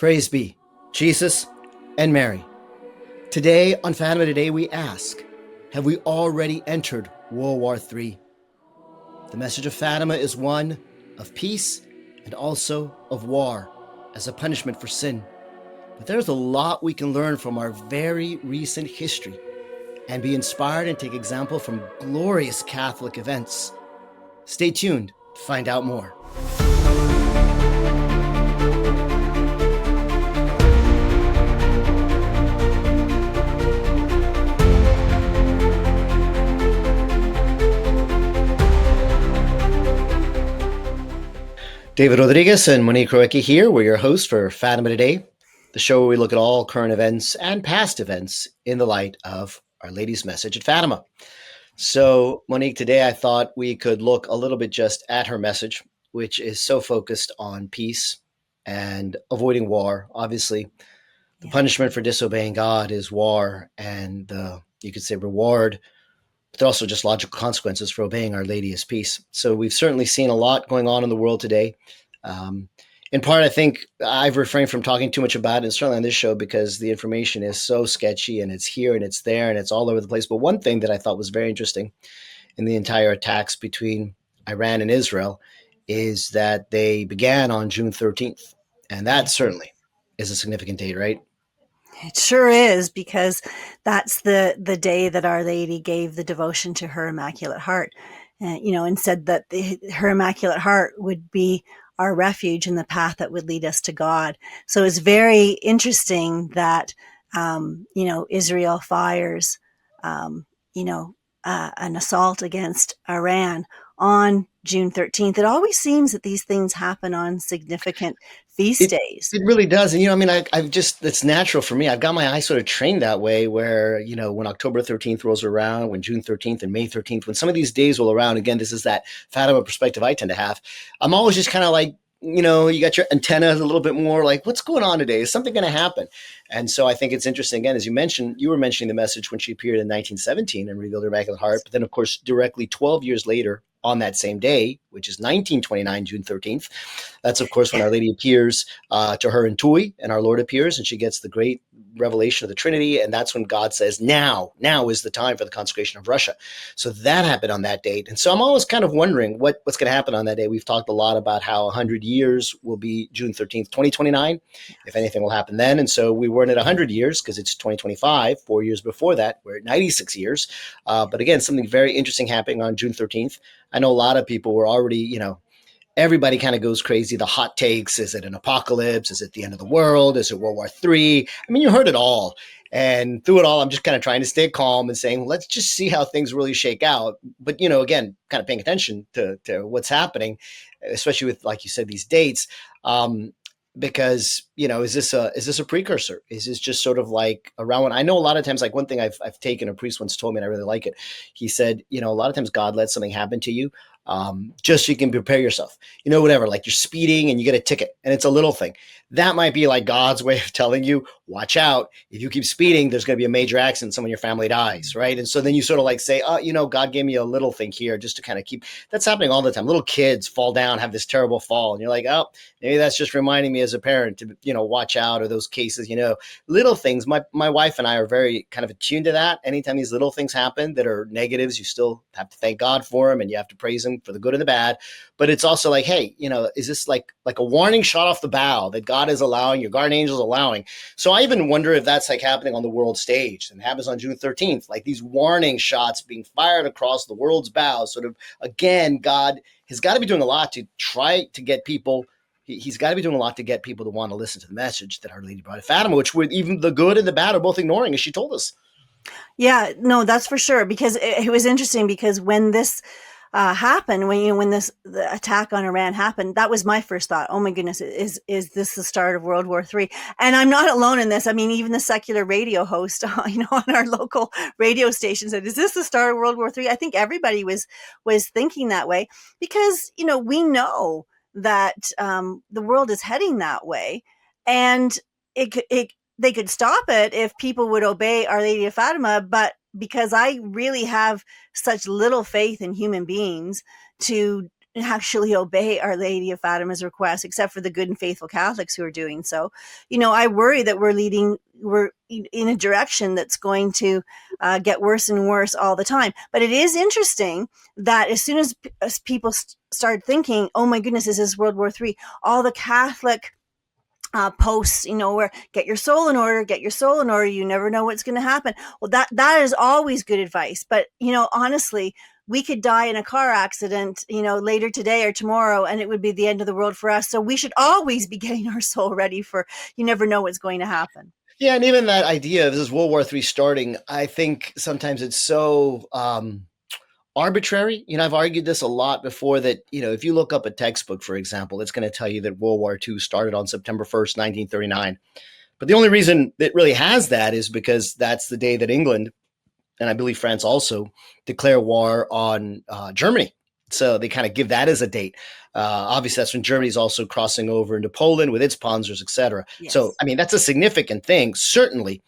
Praise be Jesus and Mary. Today on Fatima Today we ask, have we already entered World War III? The message of Fatima is one of peace and also of war as a punishment for sin. But there's a lot we can learn from our very recent history and be inspired and take example from glorious Catholic events. Stay tuned to find out more. David Rodriguez and Monique Roecke here. We're your hosts for Fatima Today, the show where we look at all current events and past events in the light of Our Lady's message at Fatima. So, Monique, today I thought we could look a little bit just at her message, which is so focused on peace and avoiding war. Obviously, the punishment for disobeying God is war, and you could say reward, but they're also just logical consequences for obeying Our Lady is peace. So we've certainly seen a lot going on in the world today. In part, I think I've refrained from talking too much about it, and certainly on this show, because the information is so sketchy and it's here and it's there and it's all over the place. But one thing that I thought was very interesting in the entire attacks between Iran and Israel is that they began on June 13th. And that certainly is a significant date, right? It sure is, because that's the day that Our Lady gave the devotion to her Immaculate Heart, and said that her Immaculate Heart would be our refuge and the path that would lead us to God. So it's very interesting that, Israel fires, an assault against Iran on June 13th. It always seems that these things happen on significant feast days. It really does. And, I've just, it's natural for me. I've got my eyes sort of trained that way where, when October 13th rolls around, when June 13th and May 13th, when some of these days roll around, again, this is that Fatima perspective I tend to have. I'm always just kind of like, you got your antennas a little bit more like, what's going on today? Is something going to happen? And so I think it's interesting, again, as you were mentioning the message when she appeared in 1917 and revealed her Immaculate Heart. But then, of course, directly 12 years later, on that same day, which is 1929, June 13th. That's, of course, when Our Lady appears to her in Tuy, and our Lord appears, and she gets the great revelation of the Trinity. And that's when God says, now is the time for the consecration of Russia. So that happened on that date. And so I'm always kind of wondering what's going to happen on that day. We've talked a lot about how 100 years will be June 13th, 2029, if anything will happen then. And so we weren't at 100 years because it's 2025, 4 years before that. We're at 96 years. But again, something very interesting happening on June 13th. I know a lot of people were already, everybody kind of goes crazy. The hot takes, is it an apocalypse? Is it the end of the world? Is it World War III? I mean, you heard it all. And through it all, I'm just kind of trying to stay calm and saying, let's just see how things really shake out. But, again, kind of paying attention to what's happening, especially with, like you said, these dates. Because, is this a precursor? Is this just sort of like around when I know a lot of times, like one thing I've taken, a priest once told me, and I really like it. He said, a lot of times God lets something happen to you just so you can prepare yourself, whatever, like you're speeding and you get a ticket and it's a little thing. That might be like God's way of telling you, watch out. If you keep speeding, there's going to be a major accident. Someone in your family dies. Right. And so then you sort of like say, God gave me a little thing here just to kind of keep. That's happening all the time. Little kids fall down, have this terrible fall. And you're like, oh, maybe that's just reminding me as a parent to, watch out, or those cases, little things. My wife and I are very kind of attuned to that. Anytime these little things happen that are negatives, you still have to thank God for them and you have to praise him for the good and the bad. But it's also like, hey, is this like a warning shot off the bow that God is allowing, your guardian angels allowing? So I even wonder if that's like happening on the world stage, and it happens on June 13th, like these warning shots being fired across the world's bow. Sort of, again, God has got to be doing a lot to try to get people. He's got to be doing a lot to get people to want to listen to the message that Our Lady brought at Fatima, which with even the good and the bad are both ignoring, as she told us. Yeah, no, that's for sure. Because it was interesting, because when this happened, when the attack on Iran happened, that was my first thought. Oh my goodness, is this the start of World War III? And I'm not alone in this. I mean, even the secular radio host, on our local radio station said, "Is this the start of World War III?" I think everybody was thinking that way, because we know that the world is heading that way, and they could stop it if people would obey Our Lady of Fatima. But because I really have such little faith in human beings to actually obey Our Lady of Fatima's request, except for the good and faithful Catholics who are doing so. I worry that we're in a direction that's going to get worse and worse all the time. But it is interesting that as soon as people start thinking, oh my goodness, this is World War III, all the Catholic posts, where get your soul in order, get your soul in order. You never know what's going to happen. Well, that is always good advice. But, honestly, we could die in a car accident, later today or tomorrow, and it would be the end of the world for us. So we should always be getting our soul ready for, you never know what's going to happen. Yeah, and even that idea of this World War III starting, I think sometimes it's so arbitrary. I've argued this a lot before that, if you look up a textbook, for example, it's going to tell you that World War II started on September 1st, 1939. But the only reason it really has that is because that's the day that England, and I believe France also, declare war on Germany. So they kind of give that as a date. Obviously, that's when Germany is also crossing over into Poland with its panzers, et cetera. Yes. So, that's a significant thing, certainly.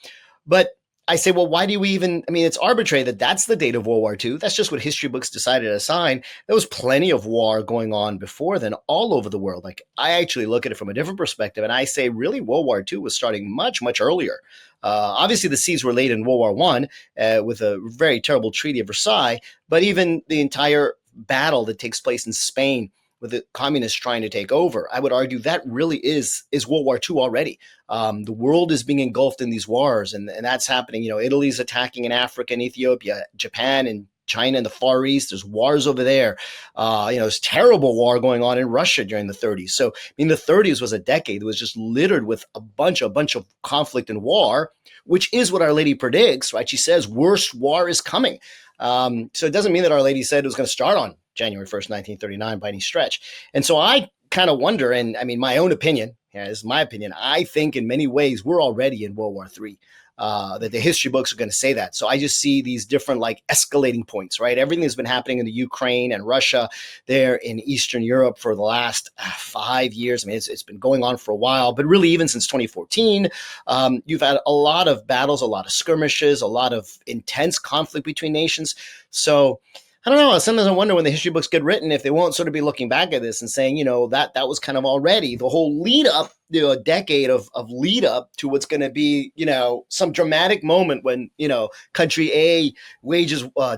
But I say, well, why do we even, it's arbitrary that that's the date of World War II. That's just what history books decided to assign. There was plenty of war going on before then all over the world. Like, I actually look at it from a different perspective, and I say, really, World War II was starting much, much earlier. Obviously, the seeds were laid in World War I with a very terrible Treaty of Versailles, but even the entire battle that takes place in Spain with the communists trying to take over, I would argue that really is World War II already. The world is being engulfed in these wars, and that's happening. Italy's attacking in Africa and Ethiopia, Japan and China in the Far East. There's wars over there. There's terrible war going on in Russia during the 30s. So, the 30s was a decade that was just littered with a bunch of conflict and war, which is what Our Lady predicts, right? She says worst war is coming. So it doesn't mean that Our Lady said it was going to start on January 1st, 1939 by any stretch. And so I kind of wonder, and my own opinion, this is my opinion, I think in many ways we're already in World War III. That the history books are going to say that. So I just see these different escalating points, right? Everything that's been happening in the Ukraine and Russia there in Eastern Europe for the last 5 years. It's been going on for a while, but really even since 2014, you've had a lot of battles, a lot of skirmishes, a lot of intense conflict between nations. So I don't know. Sometimes I wonder when the history books get written if they won't sort of be looking back at this and saying, that was kind of already the whole lead up, a decade of lead up to what's going to be, some dramatic moment when, country A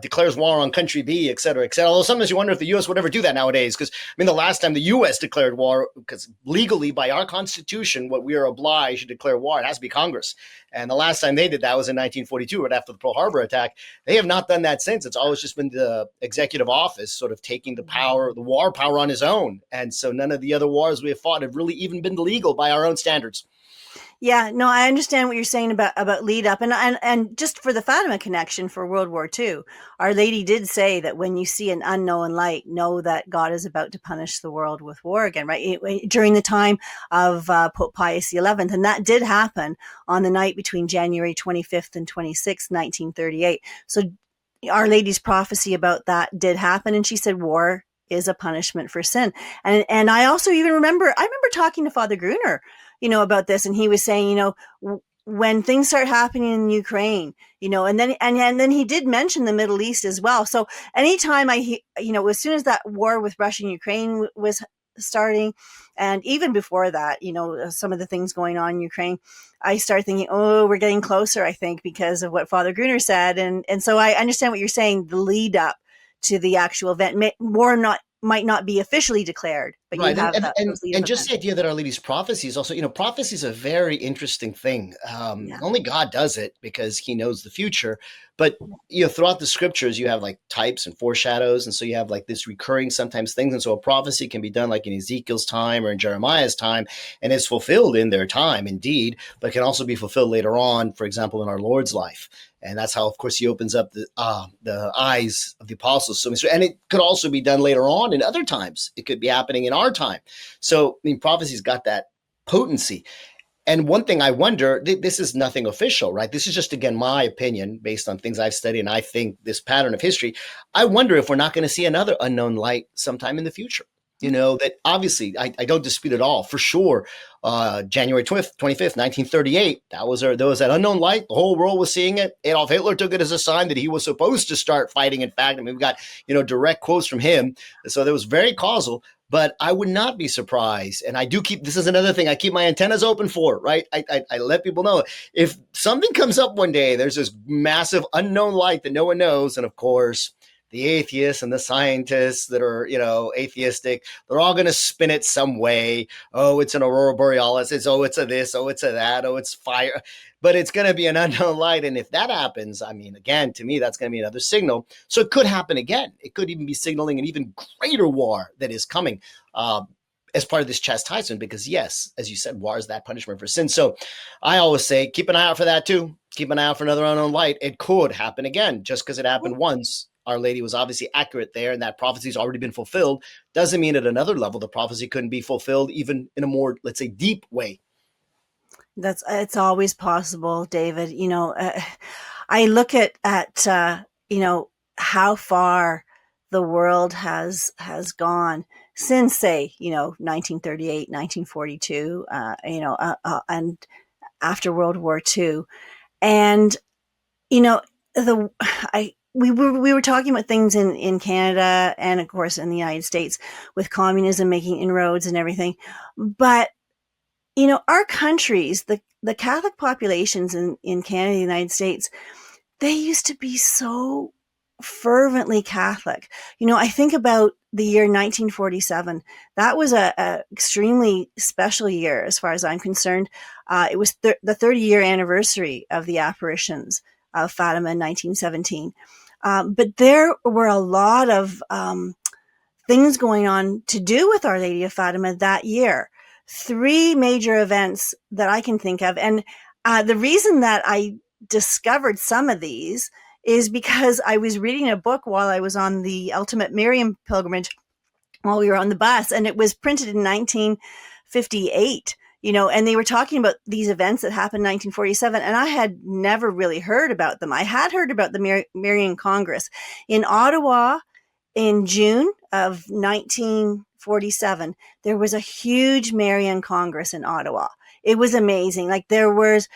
declares war on country B, et cetera, et cetera. Although sometimes you wonder if the U.S. would ever do that nowadays. Because, the last time the U.S. declared war, because legally by our Constitution, what we are obliged to declare war, it has to be Congress. And the last time they did that was in 1942, right after the Pearl Harbor attack. They have not done that since. It's always just been the executive office sort of taking the war power on his own. And so none of the other wars we have fought have really even been legal by our own standards. Yeah, no, I understand what you're saying about lead up, and just for the Fatima connection for World War II, Our Lady did say that when you see an unknown light, know that God is about to punish the world with war again, right? During the time of Pope Pius XI, and that did happen on the night between January 25th and 26th, 1938. So Our Lady's prophecy about that did happen, and she said war is a punishment for sin. And I also even remember talking to Father Gruner, about this, and he was saying, when things start happening in Ukraine, and then he did mention the Middle East as well. So anytime as soon as that war with Russia and Ukraine was starting, and even before that, some of the things going on in Ukraine, I started thinking, oh, we're getting closer, I think, because of what Father Gruner said. And so I understand what you're saying, the lead up to the actual event. Might not be officially declared, but right. You have and just the idea that Our Lady's prophecy is also, prophecy is a very interesting thing. Only God does it because he knows the future. But, throughout the scriptures, you have types and foreshadows. And so you have this recurring sometimes things. And so a prophecy can be done in Ezekiel's time or in Jeremiah's time, and it's fulfilled in their time indeed, but can also be fulfilled later on, for example, in our Lord's life. And that's how, of course, he opens up the eyes of the apostles. So, and it could also be done later on in other times. It could be happening in our time. So, prophecy's got that potency. And one thing I wonder, this is nothing official, right? This is just, again, my opinion based on things I've studied. And I think this pattern of history, I wonder if we're not going to see another unknown light sometime in the future. That obviously I don't dispute at all. For sure, January 25th, 1938, there was that unknown light. The whole world was seeing it. Adolf Hitler took it as a sign that he was supposed to start fighting. In fact, I mean, we've got, direct quotes from him. So there was very causal. But I would not be surprised. And I do this is another thing I keep my antennas open for, right? I let people know if something comes up one day, there's this massive unknown light that no one knows. And of course, the atheists and the scientists that are, atheistic, they're all going to spin it some way. Oh, it's an aurora borealis. It's a this. Oh, it's a that. Oh, it's fire. But it's going to be an unknown light. And if that happens, I mean, again, to me, that's going to be another signal. So it could happen again. It could even be signaling an even greater war that is coming. As part of this chastisement, because yes, as you said, war is that punishment for sin. So I always say, keep an eye out for that too. Keep an eye out for another unknown light. It could happen again. Just because it happened once, Our Lady was obviously accurate there, and that prophecy's already been fulfilled. Doesn't mean at another level the prophecy couldn't be fulfilled, even in a more, let's say, deep way. It's always possible, David. I look at how far the world has gone since, say, 1938, 1942, and after World War II. And, we were talking about things in Canada and of course in the United States with communism making inroads and everything. But, our countries, the Catholic populations in Canada, the United States, they used to be so fervently Catholic. I think about the year 1947. That was a extremely special year as far as I'm concerned. It was the 30-year anniversary of the apparitions of Fatima in 1917. But there were a lot of things going on to do with Our Lady of Fatima that year. 3 major events that I can think of. And the reason that I discovered some of these is because I was reading a book while I was on the Ultimate Marian pilgrimage while we were on the bus, and it was printed in 1958, and they were talking about these events that happened in 1947, and I had never really heard about them. I had heard about the Marian Congress in Ottawa in June of 1947. There was a huge Marian Congress in Ottawa. It was amazing. Like there was,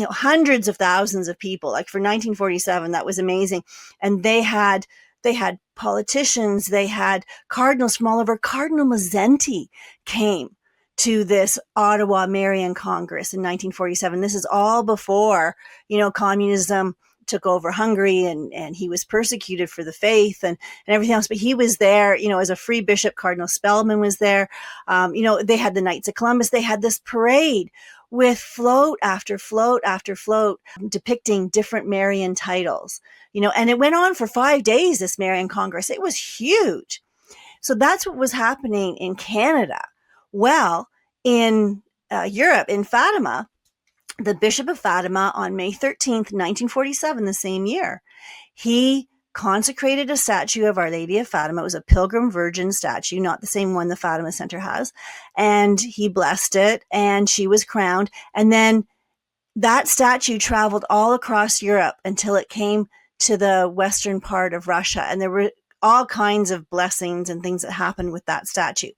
hundreds of thousands of people. Like for 1947, that was amazing. And they had politicians. They had cardinals from all over. Cardinal Mazzenti came to this Ottawa Marian Congress in 1947. This is all before, communism took over Hungary and he was persecuted for the faith and everything else. But he was there, as a free bishop. Cardinal Spellman was there. They had the Knights of Columbus. They had this parade with float after float after float depicting different Marian titles, and it went on for 5 days, this Marian Congress. It was huge. So that's what was happening in Canada. Well, in Europe, in Fatima, the Bishop of Fatima on May 13th, 1947, the same year, he consecrated a statue of Our Lady of Fatima. It was a Pilgrim Virgin statue, not the same one the Fatima Center has. And he blessed it and she was crowned. And then that statue traveled all across Europe until it came to the western part of Russia. And there were all kinds of blessings and things that happened with that statue.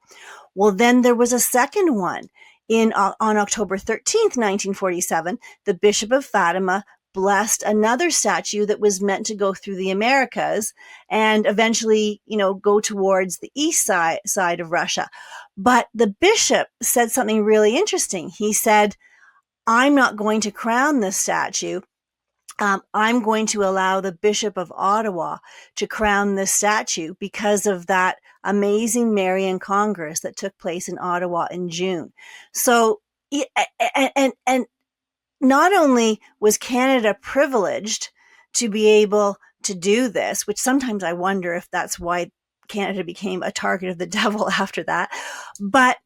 Well, then there was a second one. On October 13th, 1947, the Bishop of Fatima blessed another statue that was meant to go through the Americas and eventually, go towards the east side of Russia. But the bishop said something really interesting. He said, I'm not going to crown this statue. I'm going to allow the Bishop of Ottawa to crown this statue because of that amazing Marian Congress that took place in Ottawa in June. So, and not only was Canada privileged to be able to do this, which sometimes I wonder if that's why Canada became a target of the devil after that, but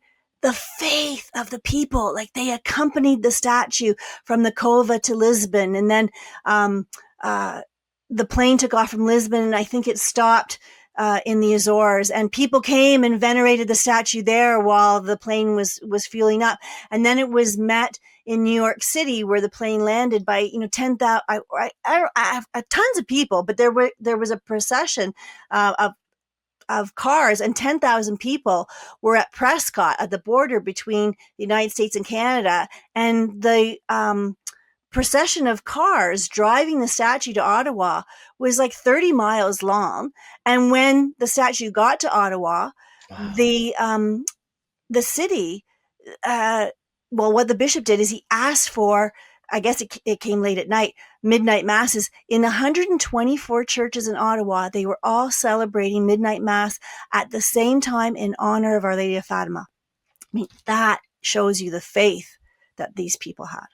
the faith of the people, like they accompanied the statue from the Cova to Lisbon. And then the plane took off from Lisbon and I think it stopped in the Azores, and people came and venerated the statue there while the plane was fueling up. And then it was met in New York City where the plane landed by, 10,000, tons of people, but there was a procession of of cars, and 10,000 people were at Prescott at the border between the United States and Canada. And the procession of cars driving the statue to Ottawa was like 30 miles long. And when the statue got to Ottawa, Wow. the city, well, what the bishop did is he asked for, I guess it came late at night, midnight masses in 124 churches in Ottawa. They were all celebrating midnight mass at the same time in honor of Our Lady of Fatima. I mean, that shows you the faith that these people had.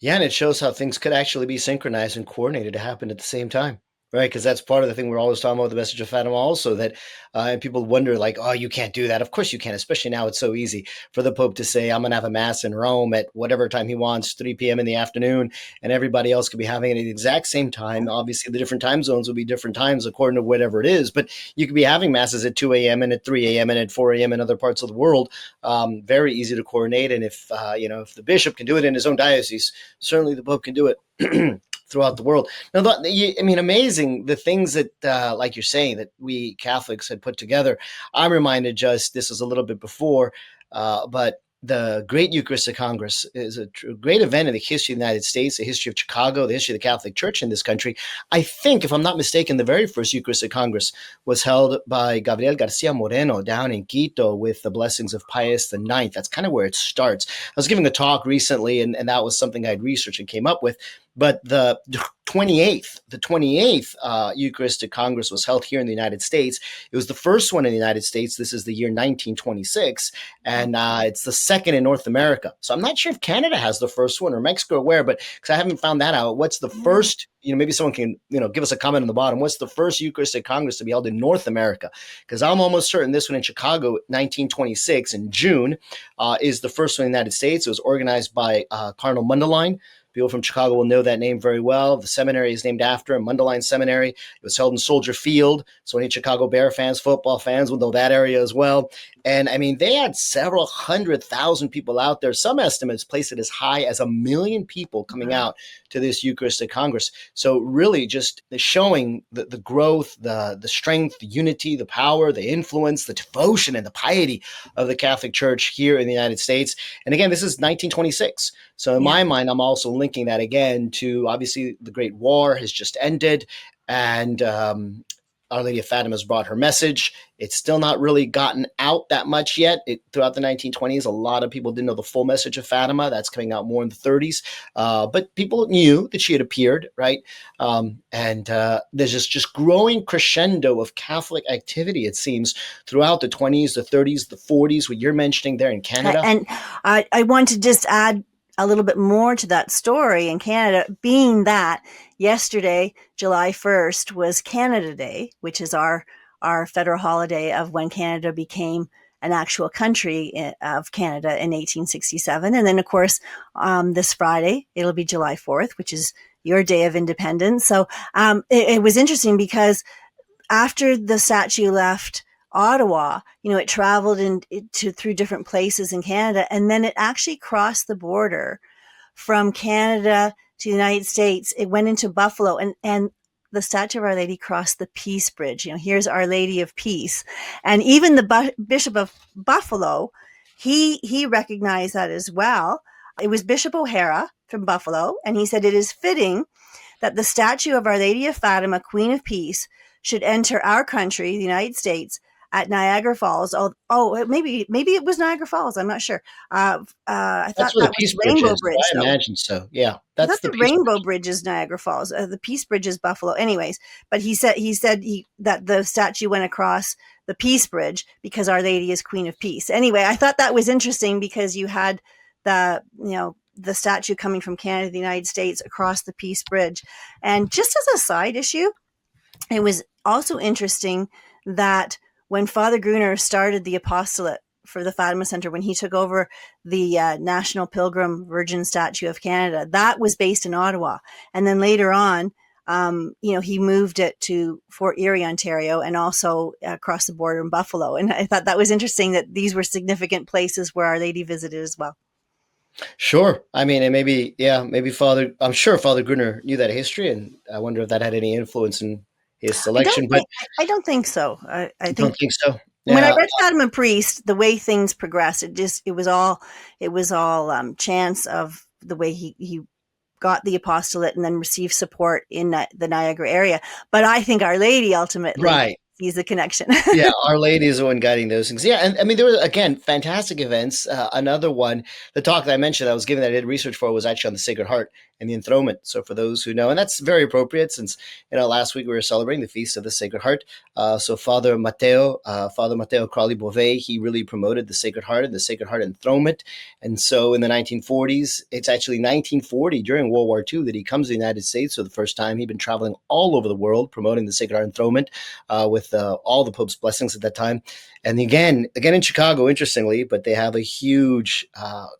Yeah, and it shows how things could actually be synchronized and coordinated to happen at the same time, right? Because that's part of the thing we're always talking about with the Message of Fatima, also that and people wonder, like, oh, you can't do that. Of course you can, especially now it's so easy for the Pope to say, I'm going to have a mass in Rome at whatever time he wants, 3 p.m. in the afternoon, and everybody else could be having it at the exact same time. Obviously, the different time zones will be different times according to whatever it is, but you could be having masses at 2 a.m. and at 3 a.m. and at 4 a.m. in other parts of the world. Very easy to coordinate. And if, if the bishop can do it in his own diocese, certainly the Pope can do it throughout the world. Now, amazing the things that, like you're saying, that we Catholics had put together. I'm reminded just, this was a little bit before, but the Great Eucharistic Congress is a great event in the history of the United States, the history of Chicago, the history of the Catholic Church in this country. I think, if I'm not mistaken, the very first Eucharistic Congress was held by Gabriel Garcia Moreno down in Quito with the blessings of Pius IX. That's kind of where it starts. I was giving a talk recently, and that was something I'd researched and came up with. But the 28th Eucharistic Congress was held here in the United States. It was the first one in the United States. This is the year 1926, and it's the second in North America. So I'm not sure if Canada has the first one or Mexico or where, but because I haven't found that out. What's the first? Maybe someone can give us a comment on the bottom. What's the first Eucharistic Congress to be held in North America? Because I'm almost certain this one in Chicago, 1926 in June, is the first one in the United States. It was organized by Cardinal Mundelein. People from Chicago will know that name very well. The seminary is named after him, Mundelein Seminary. It was held in Soldier Field, so any Chicago Bear fans, football fans will know that area as well. And, I mean, they had several 100,000 people out there. Some estimates place it as high as 1 million people coming out to this Eucharistic Congress. So really just showing the growth, the strength, the unity, the power, the influence, the devotion, and the piety of the Catholic Church here in the United States. And again, this is 1926. So in my mind, I'm also linking that again to, obviously, the Great War has just ended, and Our Lady of Fatima has brought her message. It's still not really gotten out that much yet. Throughout the 1920s, a lot of people didn't know the full message of Fatima. That's coming out more in the 30s. But people knew that she had appeared, right? And there's just growing crescendo of Catholic activity, it seems, throughout the 20s, the 30s, the 40s, what you're mentioning there in Canada. And I want to just add a little bit more to that story in Canada, being that yesterday, July 1st, was Canada Day, which is our federal holiday of when Canada became an actual country of Canada in 1867. And then, of course, this Friday, it'll be July 4th, which is your day of independence. So it was interesting because after the statue left Ottawa, it traveled through different places in Canada, and then it actually crossed the border from Canada to the United States. It went into Buffalo, and the statue of Our Lady crossed the Peace Bridge. Here's Our Lady of Peace. And even the Bishop of Buffalo, he recognized that as well. It was Bishop O'Hara from Buffalo, and he said, it is fitting that the statue of Our Lady of Fatima, Queen of Peace, should enter our country, the United States, at Niagara Falls. Maybe it was Niagara Falls. I'm not sure. I thought That's where that the Peace was Bridge Rainbow is. Bridge. I imagine so. Yeah, I that's thought the Peace Rainbow Bridge is Niagara Falls. The Peace Bridge is Buffalo. Anyways, but he said that the statue went across the Peace Bridge because Our Lady is Queen of Peace. Anyway, I thought that was interesting because you had the statue coming from Canada to the United States across the Peace Bridge. And just as a side issue, it was also interesting that when Father Gruner started the apostolate for the Fatima Center, when he took over the National Pilgrim Virgin Statue of Canada, that was based in Ottawa. And then later on, he moved it to Fort Erie, Ontario, and also across the border in Buffalo. And I thought that was interesting that these were significant places where Our Lady visited as well. Sure. I mean, and maybe I'm sure Father Gruner knew that history, and I wonder if that had any influence in his I selection. don't But think I don't think so. I you don't think think so? when I Yeah, read Fatima Priest, the way things progressed, it was all chance of the way he got the apostolate and then received support in the Niagara area. But I think Our Lady ultimately right. sees the connection. Yeah, Our Lady is the one guiding those things. Yeah, and I mean, there were again fantastic events. Another one, the talk that I mentioned, I was given that I did research for, was actually on the Sacred Heart and the enthronement. So for those who know, and that's very appropriate since last week we were celebrating the feast of the Sacred Heart. So Father Matteo Crowley Beauvais, he really promoted the Sacred Heart and the Sacred Heart enthronement. And so in the 1940s, it's actually 1940 during World War II that he comes to the United States for the first time. He'd been traveling all over the world promoting the Sacred Heart enthronement with all the Pope's blessings at that time. And again in Chicago, interestingly, but they have a huge,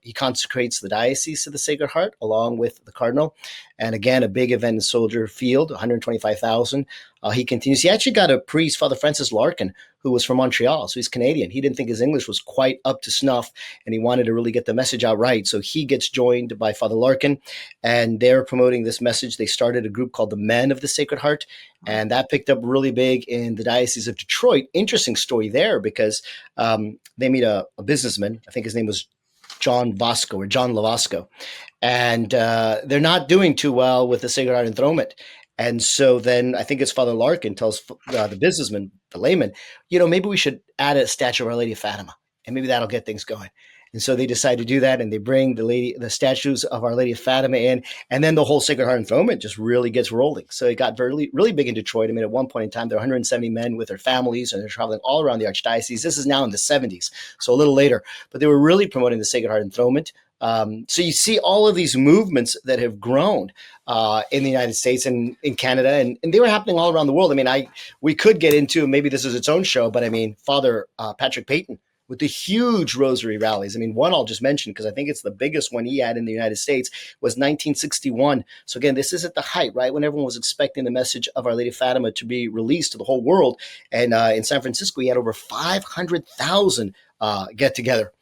he consecrates the diocese to the Sacred Heart along with the Cardinal. And again, a big event in Soldier Field, 125,000. He continues. He actually got a priest, Father Francis Larkin, who was from Montreal. So he's Canadian. He didn't think his English was quite up to snuff, and he wanted to really get the message out right. So he gets joined by Father Larkin, and they're promoting this message. They started a group called the Men of the Sacred Heart, and that picked up really big in the Diocese of Detroit. Interesting story there because they meet a businessman. I think his name was John Vasco or John Lavasco, and they're not doing too well with the Sacred Heart enthronement. And so then I think it's Father Larkin tells the businessman, the layman, maybe we should add a statue of Our Lady of Fatima, and maybe that'll get things going. And so they decide to do that, and they bring the statues of Our Lady of Fatima in, and then the whole Sacred Heart enthronement just really gets rolling. So it got really, really big in Detroit. I mean, at one point in time, there were 170 men with their families, and they're traveling all around the archdiocese. This is now in the 70s, so a little later. But they were really promoting the Sacred Heart enthronement. So you see all of these movements that have grown in the United States and in Canada, and they were happening all around the world. I mean, we could get into, maybe this is its own show, but I mean, Father Patrick Payton with the huge rosary rallies. I mean, one I'll just mention because I think it's the biggest one he had in the United States was 1961. So again, this is at the height, right, when everyone was expecting the message of Our Lady of Fatima to be released to the whole world. And in San Francisco, he had over 500,000 get together.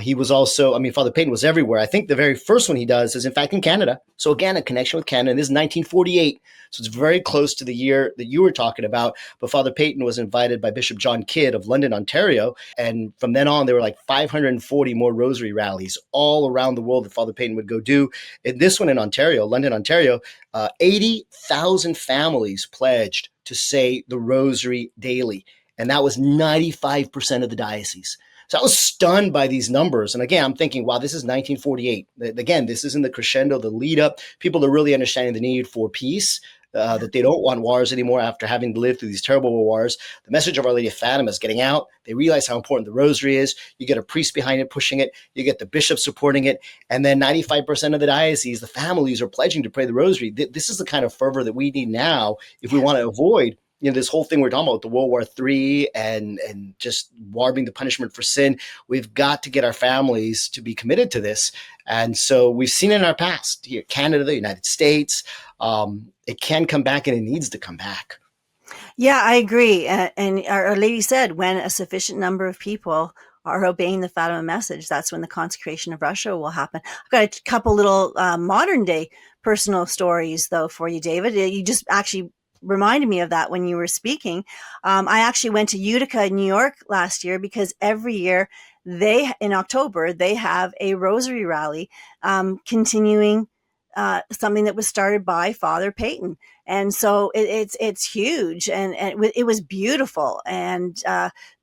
He was also, I mean, Father Payton was everywhere. I think the very first one he does is, in fact, in Canada. So again, a connection with Canada. And this is 1948. So it's very close to the year that you were talking about. But Father Payton was invited by Bishop John Kidd of London, Ontario. And from then on, there were like 540 more rosary rallies all around the world that Father Payton would go do. And this one in Ontario, London, Ontario, 80,000 families pledged to say the rosary daily. And that was 95% of the diocese. So I was stunned by these numbers. And again, I'm thinking, wow, this is 1948. Again, this is in the crescendo, the lead up. People are really understanding the need for peace, that they don't want wars anymore after having lived through these terrible wars. The message of Our Lady of Fatima is getting out. They realize how important the rosary is. You get a priest behind it pushing it. You get the bishop supporting it. And then 95% of the diocese, the families are pledging to pray the rosary. This is the kind of fervor that we need now if we want to avoid this whole thing we're talking about, the World War III and just war being the punishment for sin. We've got to get our families to be committed to this. And so we've seen it in our past, here, Canada, the United States. It can come back and it needs to come back. Yeah, I agree. And Our Lady said, when a sufficient number of people are obeying the Fatima message, that's when the consecration of Russia will happen. I've got a couple little modern day personal stories, though, for you, David. You just actually reminded me of that when you were speaking. I actually went to Utica, New York last year because every year in October, they have a rosary rally continuing something that was started by Father Payton. And so it's huge, and it was beautiful. And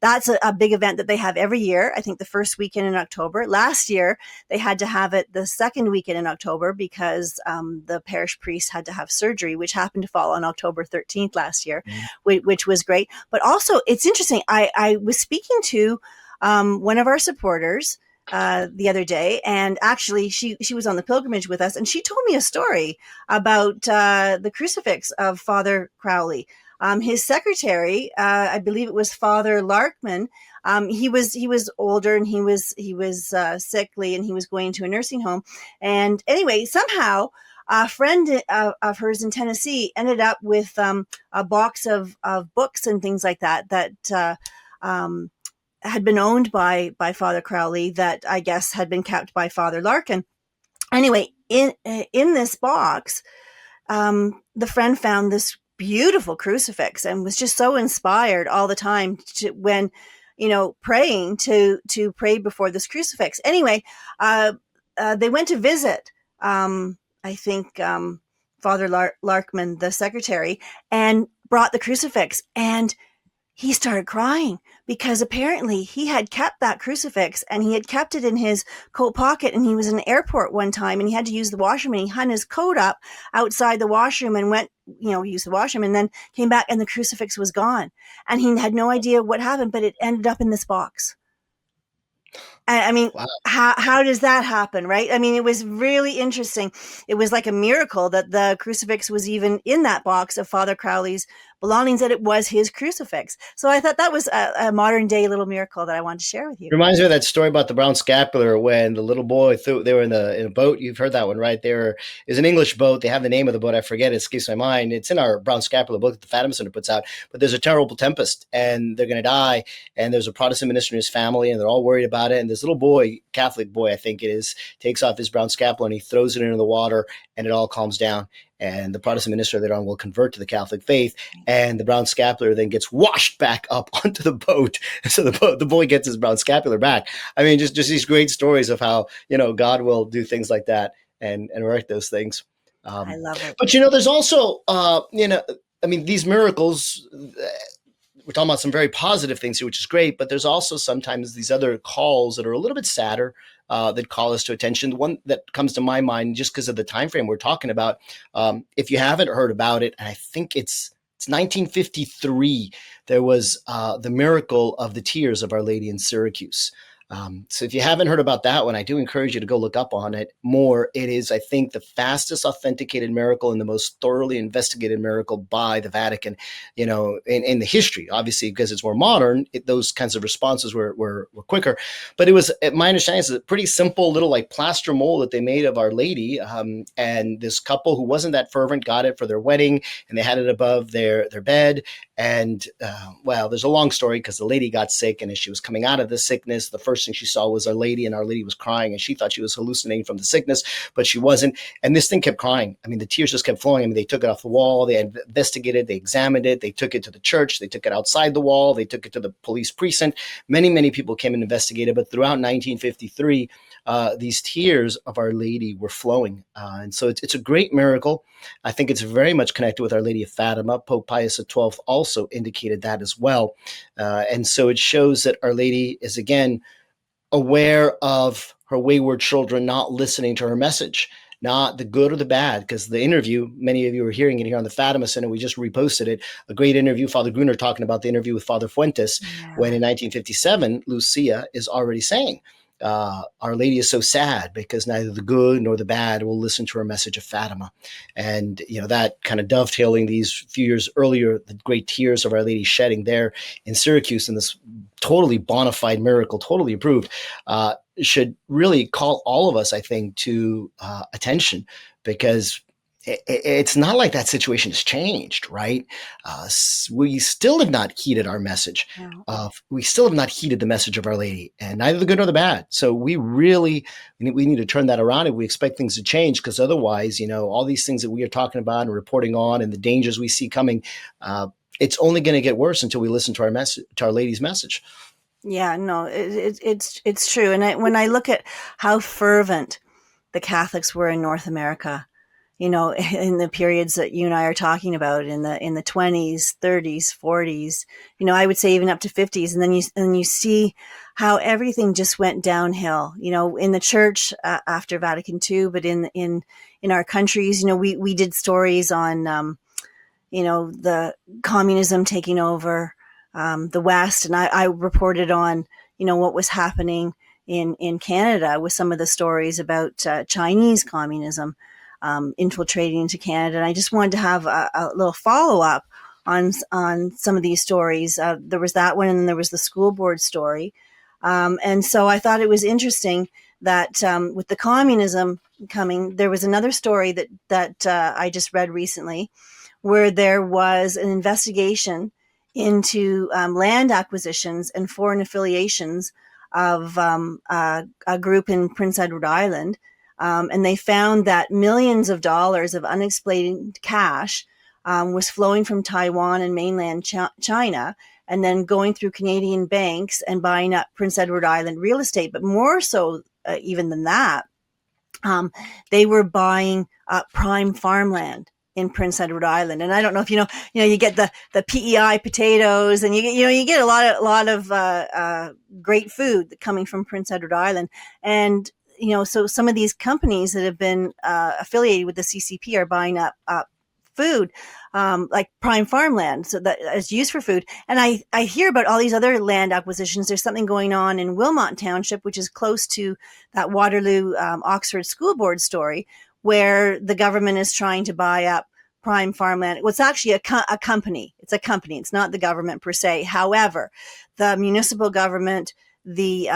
that's a big event that they have every year. I think the first weekend in October. Last year, they had to have it the second weekend in October because the parish priest had to have surgery, which happened to fall on October 13th last year, which was great. But also, it's interesting. I was speaking to one of our supporters the other day, and actually she was on the pilgrimage with us, and she told me a story about the crucifix of Father Crowley. His secretary, I believe it was Father Larkman, he was older, and he was sickly, and he was going to a nursing home. And anyway, somehow a friend of hers in Tennessee ended up with a box of books and things like that had been owned by Father Crowley, that I guess had been kept by Father Larkin. Anyway, in this box, the friend found this beautiful crucifix, and was just so inspired all the time when, praying to pray before this crucifix. Anyway, they went to visit, I think, Father Larkman, the secretary, and brought the crucifix, and he started crying because apparently he had kept that crucifix and he had kept it in his coat pocket, and he was in an airport one time and he had to use the washroom, and he hung his coat up outside the washroom and went, used the washroom, and then came back and the crucifix was gone. And he had no idea what happened, but it ended up in this box. I mean, Wow. how does that happen, right? I mean, it was really interesting. It was like a miracle that the crucifix was even in that box of Father Crowley's belongings, that it was his crucifix. So I thought that was a modern day little miracle that I wanted to share with you. Reminds me of that story about the brown scapular when the little boy they were in a boat. You've heard that one, right? Is an English boat. They have the name of the boat. I forget. It escapes my mind. It's in our brown scapular book that the Fatima Center puts out. But there's a terrible tempest, and they're going to die. And there's a Protestant minister and his family, and they're all worried about it. And this little boy, Catholic boy, I think it is, takes off his brown scapular and he throws it into the water, and it all calms down. And the Protestant minister later on will convert to the Catholic faith, and the brown scapular then gets washed back up onto the boat. So the boy gets his brown scapular back. I mean, just these great stories of how, God will do things like that and work those things. I love it. But, there's also, these miracles, we're talking about some very positive things here, which is great, but there's also sometimes these other calls that are a little bit sadder, that call us to attention. The one that comes to my mind, just because of the time frame we're talking about, if you haven't heard about it, and I think it's 1953, there was the miracle of the tears of Our Lady in Syracuse. So if you haven't heard about that one, I do encourage you to go look up on it more. It is, I think, the fastest authenticated miracle and the most thoroughly investigated miracle by the Vatican, in the history. Obviously, because it's more modern, those kinds of responses were quicker. But it was, my understanding, is a pretty simple little like plaster mold that they made of Our Lady. And this couple who wasn't that fervent got it for their wedding, and they had it above their bed. And there's a long story because the lady got sick, and as she was coming out of the sickness, the first thing she saw was Our Lady, and Our Lady was crying, and she thought she was hallucinating from the sickness, but she wasn't. And this thing kept crying. I mean, the tears just kept flowing. I mean, they took it off the wall, they investigated, they examined it, they took it to the church, they took it outside the wall, they took it to the police precinct. Many, many people came and investigated, but throughout 1953, these tears of Our Lady were flowing. And so it's a great miracle. I think it's very much connected with Our Lady of Fatima. Pope Pius XII also indicated that as well. And so it shows that Our Lady is, again, aware of her wayward children not listening to her message, not the good or the bad. Because the interview, many of you are hearing it here on the Fatima Center, we just reposted it, a great interview, Father Gruner talking about the interview with Father Fuentes, when in 1957, Lucia is already saying, Our Lady is so sad because neither the good nor the bad will listen to her message of Fatima. And, that kind of dovetailing these few years earlier, the great tears of Our Lady shedding there in Syracuse, and this totally bona fide miracle, totally approved, should really call all of us, I think, to attention, because it's not like that situation has changed, right? We still have not heeded our message. We still have not heeded the message of Our Lady, and neither the good nor the bad. So we need to turn that around if we expect things to change, because otherwise, all these things that we are talking about and reporting on, and the dangers we see coming, it's only going to get worse until we listen to our message, to Our Lady's message. Yeah, no, it's true. And when I look at how fervent the Catholics were in North America, in the periods that you and I are talking about, in the 20s, 30s, 40s, I would say even up to 50s. And then you see how everything just went downhill, in the church after Vatican II, but in our countries, we did stories on, the communism taking over the West. And I reported on, what was happening in Canada with some of the stories about Chinese communism infiltrating into Canada. And I just wanted to have a little follow-up on some of these stories. There was that one, and then there was the school board story. And so I thought it was interesting that with the communism coming, there was another story that I just read recently, where there was an investigation into land acquisitions and foreign affiliations of a group in Prince Edward Island. And they found that millions of dollars of unexplained cash was flowing from Taiwan and mainland China, and then going through Canadian banks and buying up Prince Edward Island real estate. But more so even than that, they were buying prime farmland in Prince Edward Island. And I don't know if you get the PEI potatoes, and you get a lot of great food coming from Prince Edward Island. And so some of these companies that have been affiliated with the CCP are buying up food, like prime farmland, so that is used for food. And I hear about all these other land acquisitions. There's something going on in Wilmot Township, which is close to that Waterloo Oxford School Board story, where the government is trying to buy up prime farmland. Well, it's actually a company. It's a company. It's not the government per se. However, the municipal government, the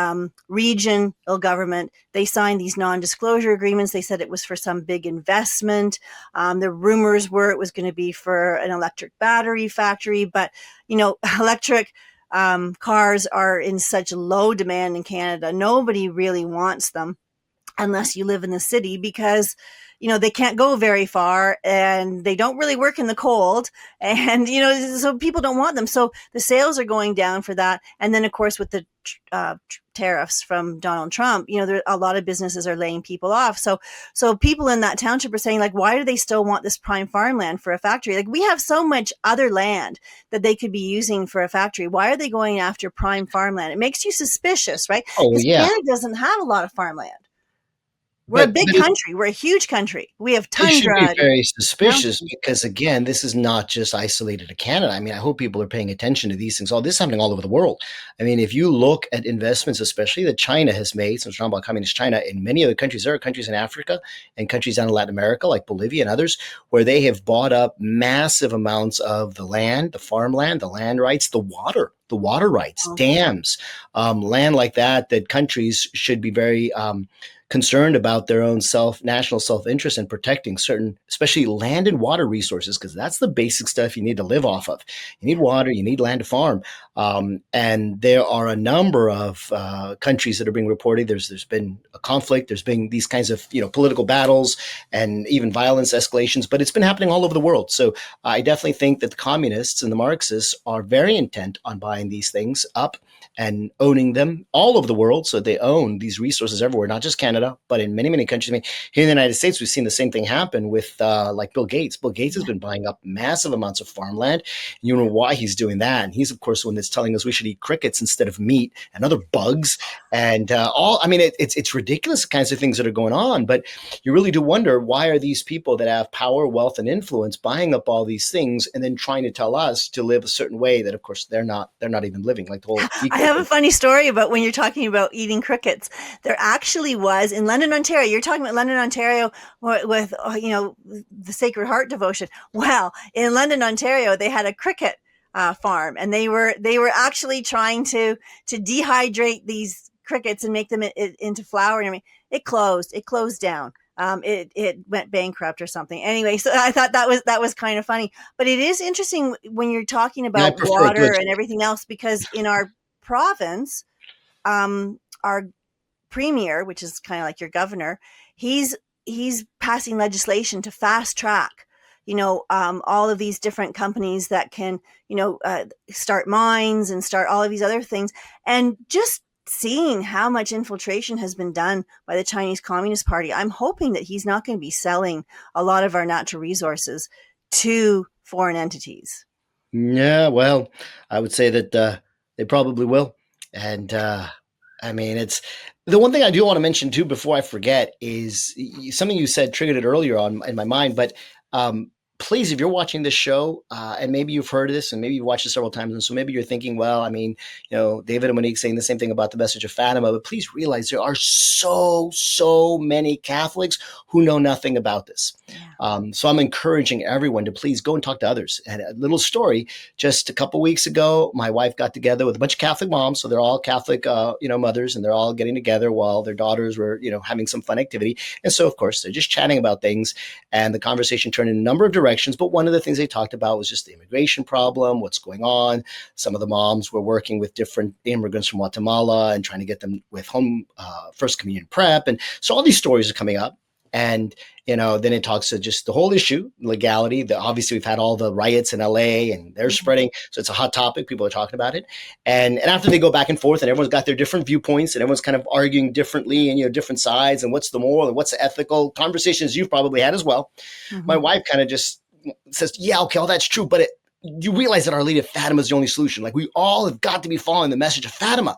regional government, they signed these non-disclosure agreements. They said it was for some big investment. The rumors were it was going to be for an electric battery factory, but electric cars are in such low demand in Canada. Nobody really wants them unless you live in the city, because they can't go very far and they don't really work in the cold, and so people don't want them. So the sales are going down for that. And then of course with the tariffs from Donald Trump, there a lot of businesses are laying people off. So people in that township are saying, like, why do they still want this prime farmland for a factory? Like, we have so much other land that they could be using for a factory. Why are they going after prime farmland? It makes you suspicious, right? Oh Because yeah. Canada doesn't have a lot of farmland. We're a big country. We're a huge country. We have They should be tundra. very suspicious because, again, this is not just isolated to Canada. I mean, I hope people are paying attention to these things. All this is happening all over the world. I mean, if you look at investments, especially that China has made, since we're talking about communist China, in many other countries, there are countries in Africa and countries down in Latin America, like Bolivia and others, where they have bought up massive amounts of the land, the farmland, the land rights, the water rights, dams, land like that countries should be very concerned about their own national self-interest and protecting certain, especially land and water resources, because that's the basic stuff you need to live off of. You need water, you need land to farm. And there are a number of countries that are being reported. There's been a conflict. There's been these kinds of political battles and even violence escalations, but it's been happening all over the world. So I definitely think that the communists and the Marxists are very intent on buying these things up and owning them all over the world. So they own these resources everywhere, not just Canada, but in many, many countries. I mean, here in the United States, we've seen the same thing happen with like Bill Gates. Bill Gates has been buying up massive amounts of farmland. And you know why he's doing that. And he's, of course, the one that's telling us we should eat crickets instead of meat and other bugs. And it's ridiculous kinds of things that are going on. But you really do wonder, why are these people that have power, wealth, and influence buying up all these things and then trying to tell us to live a certain way that, of course, they're not even living, like the whole I have a funny story about when you're talking about eating crickets. There actually was in London, Ontario. You're talking about London, Ontario with the Sacred Heart devotion. Well, in London, Ontario, they had a cricket farm, and they were actually trying to dehydrate these crickets and make them into flour and everything. It closed down. It went bankrupt or something. Anyway, so I thought that was kind of funny. But it is interesting when you're talking about water and everything else, because in our province, our premier, which is kind of like your governor, he's passing legislation to fast track, all of these different companies that can, start mines and start all of these other things. And just seeing how much infiltration has been done by the Chinese Communist Party, I'm hoping that he's not going to be selling a lot of our natural resources to foreign entities. Yeah, well, I would say that they probably will. And I mean, it's the one thing I do want to mention too before I forget is something you said triggered it earlier on in my mind. But please, if you're watching this show and maybe you've heard this and maybe you've watched it several times, and so maybe you're thinking, well, I mean, David and Monique saying the same thing about the Message of Fatima, but please realize there are so many Catholics who know nothing about this. Yeah. So I'm encouraging everyone to please go and talk to others. And a little story, just a couple weeks ago, my wife got together with a bunch of Catholic moms. So they're all Catholic, mothers, and they're all getting together while their daughters were, having some fun activity. And so, of course, they're just chatting about things. And the conversation turned in a number of directions. But one of the things they talked about was just the immigration problem, what's going on. Some of the moms were working with different immigrants from Guatemala and trying to get them with home First Communion prep. And so all these stories are coming up. And, then it talks to just the whole issue, legality. Obviously, we've had all the riots in LA and they're spreading. So it's a hot topic. People are talking about it. And after they go back and forth and everyone's got their different viewpoints and everyone's kind of arguing differently and, different sides and what's the moral and what's the ethical conversations you've probably had as well. My wife kind of just says, yeah, okay, all that's true. But you realize that Our Lady of Fatima is the only solution. Like, we all have got to be following the message of Fatima.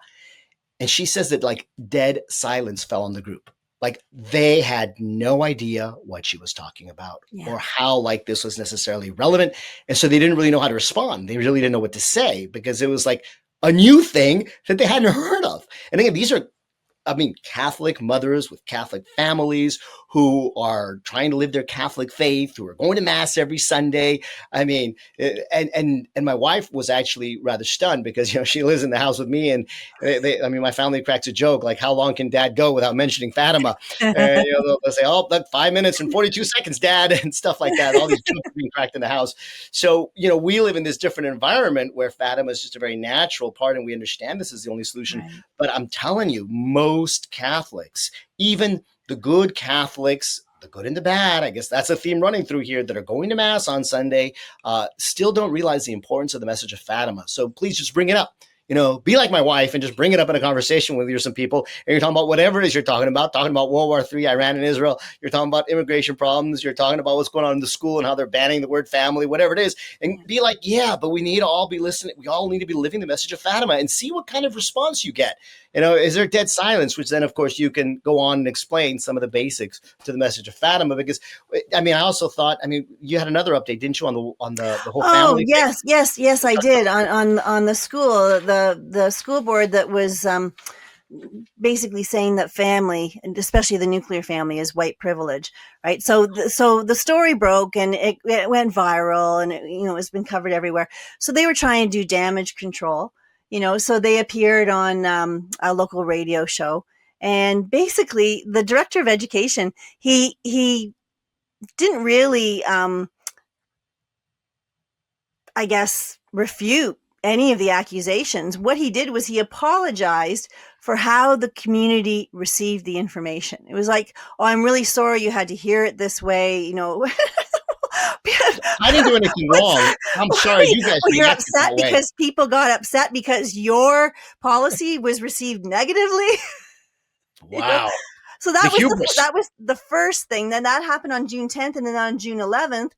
And she says that like dead silence fell on the group. Like, they had no idea what she was talking about or how like this was necessarily relevant. And so they didn't really know how to respond. They really didn't know what to say because it was like a new thing that they hadn't heard of. And again, these are, Catholic mothers with Catholic families who are trying to live their Catholic faith, who are going to mass every Sunday. And my wife was actually rather stunned because, she lives in the house with me and my family cracks a joke, like, how long can dad go without mentioning Fatima? And, they'll say, oh, like 5 minutes and 42 seconds, dad, and stuff like that. All these jokes are being cracked in the house. So, we live in this different environment where Fatima is just a very natural part and we understand this is the only solution. Right. But I'm telling you, most Catholics, even the good Catholics, the good and the bad, I guess that's a theme running through here, that are going to mass on Sunday, still don't realize the importance of the message of Fatima. So please just bring it up. Be like my wife and just bring it up in a conversation with some people. And you're talking about whatever it is you're talking about World War III, Iran and Israel. You're talking about immigration problems. You're talking about what's going on in the school and how they're banning the word family, whatever it is. And be like, yeah, but we need to all be listening. We all need to be living the message of Fatima and see what kind of response you get. Is there dead silence? Which then, of course, you can go on and explain some of the basics to the message of Fatima. Because, I also thought, you had another update, didn't you, on the whole family? Oh, yes, I did. On the school, the school board that was basically saying that family, and especially the nuclear family, is white privilege, right? So the story broke and it went viral and it's been covered everywhere. So they were trying to do damage control. So they appeared on a local radio show, and basically the director of education, he didn't really, I guess, refute any of the accusations. What he did was he apologized for how the community received the information. It was like, oh, I'm really sorry you had to hear it this way, I didn't do anything wrong. I'm sorry. You guys you're upset because people got upset because your policy was received negatively. Wow. So that was the first thing. Then that happened on June 10th, and then on June 11th,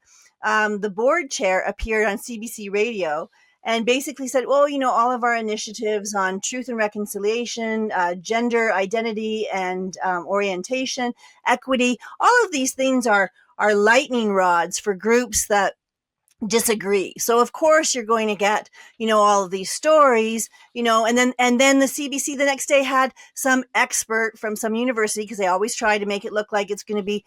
the board chair appeared on CBC radio and basically said, well, all of our initiatives on truth and reconciliation, gender identity and orientation, equity, all of these things are lightning rods for groups that disagree. So of course you're going to get, all of these stories, and then the CBC the next day had some expert from some university, because they always try to make it look like it's going to be,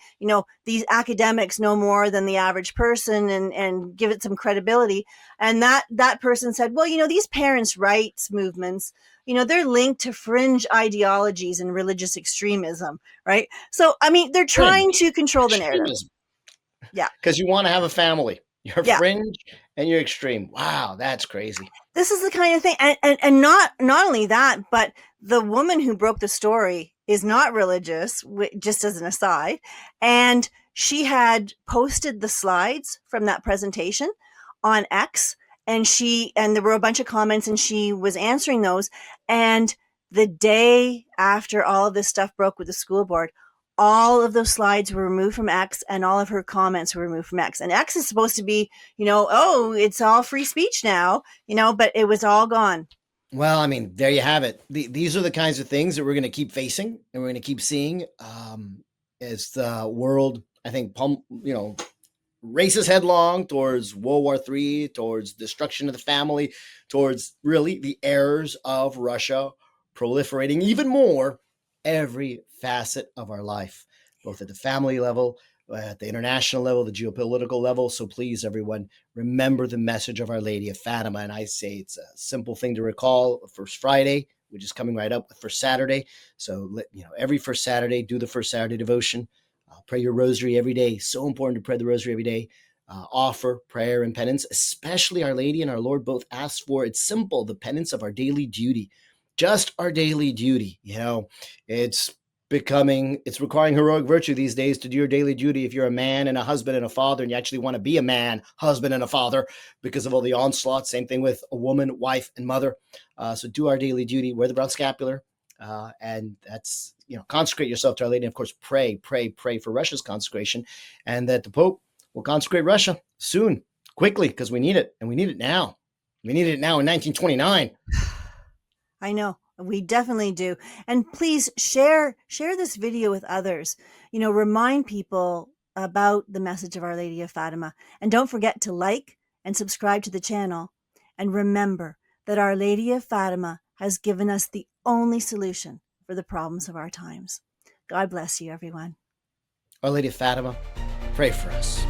these academics know more than the average person and give it some credibility. And that person said, well, these parents' rights movements, they're linked to fringe ideologies and religious extremism, right? So, they're trying to control the narrative. Yeah. Because you want to have a family. You're fringe and you're extreme. Wow, that's crazy. This is the kind of thing. And not only that, but the woman who broke the story is not religious, just as an aside. And she had posted the slides from that presentation on X, and there were a bunch of comments, and she was answering those. And the day after all of this stuff broke with the school board, all of those slides were removed from X, and all of her comments were removed from X. And X is supposed to be, oh, it's all free speech now, but it was all gone. Well, there you have it. These are the kinds of things that we're going to keep facing and we're going to keep seeing as the world, I think, races headlong towards World War III, towards destruction of the family, towards really the errors of Russia proliferating even more every facet of our life, both at the family level, at the international level, the geopolitical level. So please, everyone, remember the message of Our Lady of Fatima. And I say it's a simple thing to recall. First Friday, which is coming right up with First Saturday. So, every First Saturday, do the First Saturday devotion. Pray your rosary every day. So important to pray the rosary every day. Offer prayer and penance, especially Our Lady and our Lord both asked for. It's simple, the penance of our daily duty. Just our daily duty. It's it's requiring heroic virtue these days to do your daily duty if you're a man and a husband and a father, and you actually want to be a man, husband, and a father because of all the onslaught. Same thing with a woman, wife, and mother. So do our daily duty, wear the brown scapular, and that's, consecrate yourself to Our Lady. And of course, pray for Russia's consecration, and that the Pope will consecrate Russia soon, quickly, because we need it, and we need it now. We need it now in 1929. I know. We definitely do. And please share this video with others. Remind people about the message of Our Lady of Fatima. And don't forget to like and subscribe to the channel. And remember that Our Lady of Fatima has given us the only solution for the problems of our times. God bless you, everyone. Our Lady of Fatima, pray for us.